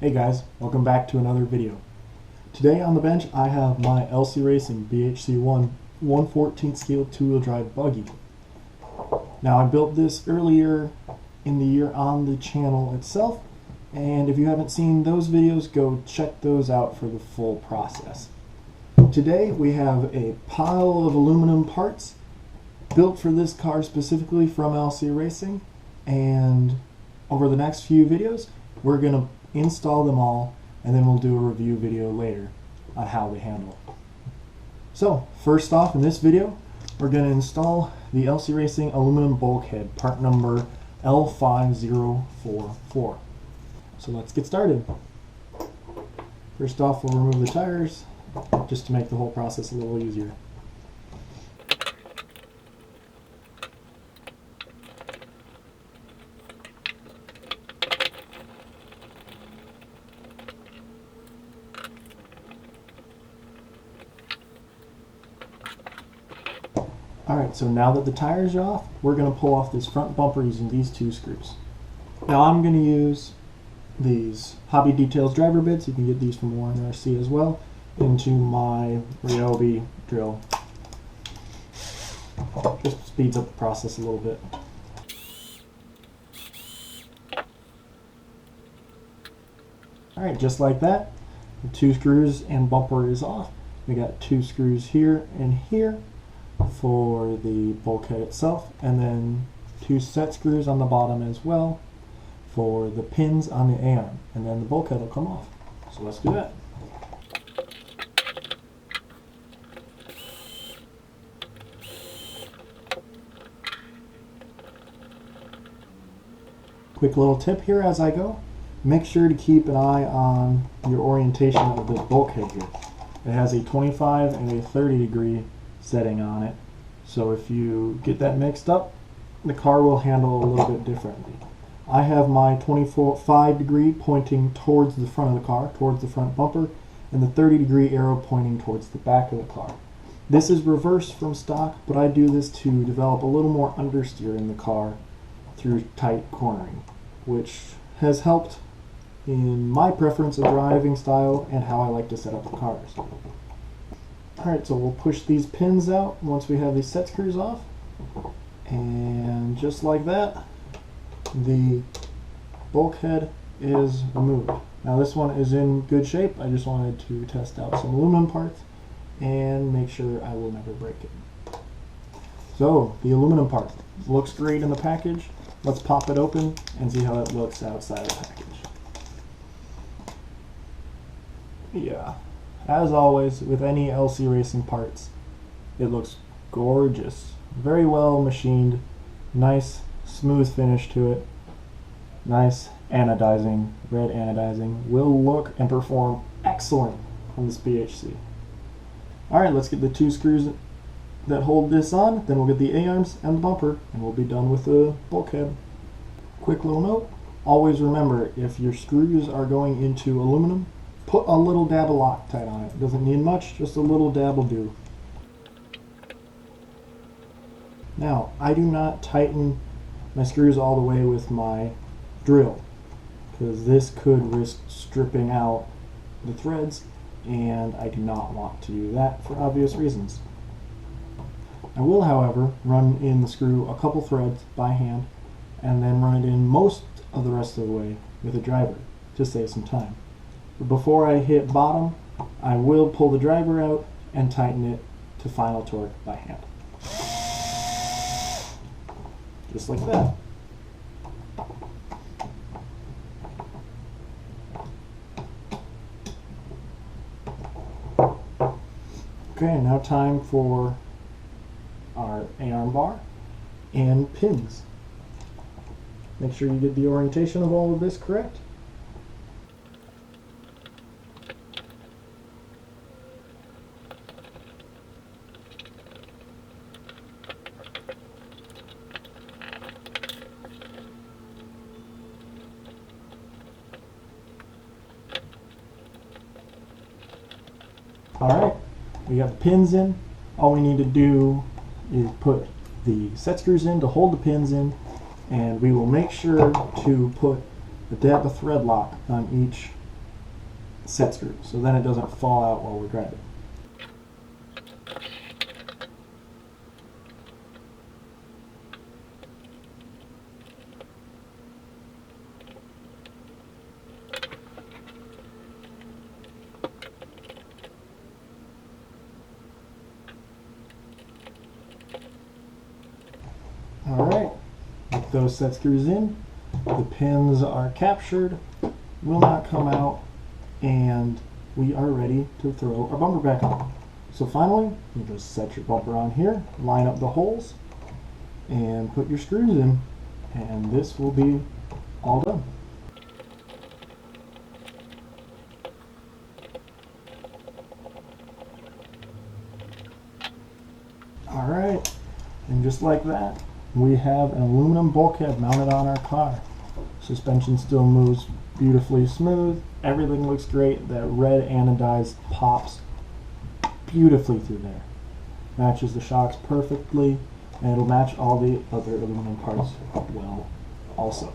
Hey guys, welcome back to another video. Today on the bench I have my LC Racing BHC-1 1/14 scale two-wheel drive buggy. Now I built this earlier in the year on the channel itself, and if you haven't seen those videos, go check those out for the full process. Today we have a pile of aluminum parts built for this car specifically from LC Racing, and over the next few videos we're going to install them all, and then we'll do a review video later on how they handle. So first off, in this video we're going to install the LC Racing aluminum bulkhead, part number L5044. So let's get started. First off, we'll remove the tires just to make the whole process a little easier. Alright, so now that the tires are off, we're going to pull off this front bumper using these two screws. Now I'm going to use these Hobby Details driver bits, you can get these from Warren RC as well, into my Ryobi drill. Just speeds up the process a little bit. Alright, just like that, the two screws and bumper is off. We got two screws here and here for the bulkhead itself, and then two set screws on the bottom as well for the pins on the A-arm, and then the bulkhead will come off. So let's do that. Quick little tip here as I go, make sure to keep an eye on your orientation of this bulkhead here. It has a 25 and a 30 degree setting on it, so if you get that mixed up, the car will handle a little bit differently. I have my 25 degree pointing towards the front of the car, towards the front bumper, and the 30 degree arrow pointing towards the back of the car. This is reversed from stock, but I do this to develop a little more understeer in the car through tight cornering, which has helped in my preference of driving style and how I like to set up the cars. Alright, so we'll push these pins out once we have these set screws off, and just like that, the bulkhead is removed. Now this one is in good shape. I just wanted to test out some aluminum parts and make sure I will never break it. So the aluminum part looks great in the package. Let's pop it open and see how it looks outside of the package. Yeah, as always with any LC Racing parts, it looks gorgeous. Very well machined, nice smooth finish to it, nice anodizing, red anodizing, will look and perform excellent on this BHC. Alright, let's get the two screws that hold this on, then we'll get the A-arms and the bumper, and we'll be done with the bulkhead. Quick little note, always remember, if your screws are going into aluminum, put a little dab of Loctite on it. It doesn't need much, just a little dab will do. Now, I do not tighten my screws all the way with my drill, because this could risk stripping out the threads, and I do not want to do that for obvious reasons. I will, however, run in the screw a couple threads by hand, and then run it in most of the rest of the way with a driver to save some time. But before I hit bottom, I will pull the driver out and tighten it to final torque by hand. Just like that. Okay, now time for our A-arm bar and pins. Make sure you get the orientation of all of this correct. Alright, we got the pins in. All we need to do is put the set screws in to hold the pins in, and we will make sure to put a dab of thread lock on each set screw, so then it doesn't fall out while we're driving. Alright, with those set screws in, the pins are captured, will not come out, and we are ready to throw our bumper back on. So finally, you just set your bumper on here, line up the holes, and put your screws in, and this will be all done. Alright, and just like that, we have an aluminum bulkhead mounted on our car. Suspension still moves beautifully smooth. Everything looks great. That red anodized pops beautifully through there. Matches the shocks perfectly, and it'll match all the other aluminum parts well also.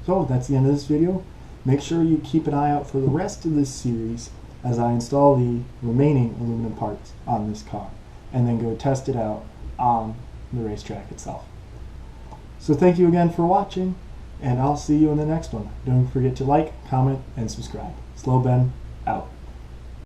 So that's the end of this video. Make sure you keep an eye out for the rest of this series as I install the remaining aluminum parts on this car, and then go test it out on the racetrack itself. So thank you again for watching, and I'll see you in the next one. Don't forget to like, comment, and subscribe. Slow Ben, out.